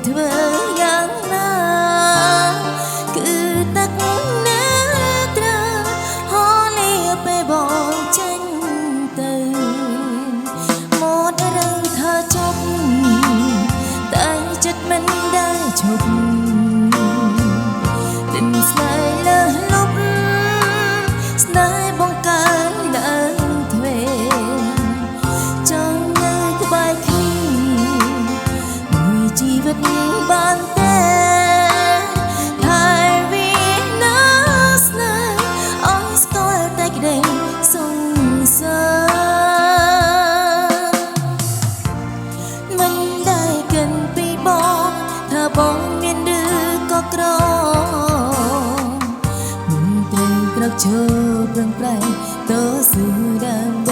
ធ្វើយ៉ាងណាគឺទឹកអ្នកត្រូវហូរលាពេលបងចេញទៅមករឹងថាចប់តែចិត្តមិនដែលឈប់ទិនស្នេហ៍លើសលប់ស្នេហ៍បងកើឡើងទ្វេចង់នៅក្បែរគ្នាមួយជីវិតបានតែហើយវានៅស្នេហ៍អស់ស្គាល់តែក្តីសង្សារមិនដែលកិនពីបងថាបងមានឬក៏ក្រមុនត្រូវក្រោកឈរប្រឹងប្រែងតស៊ូដើម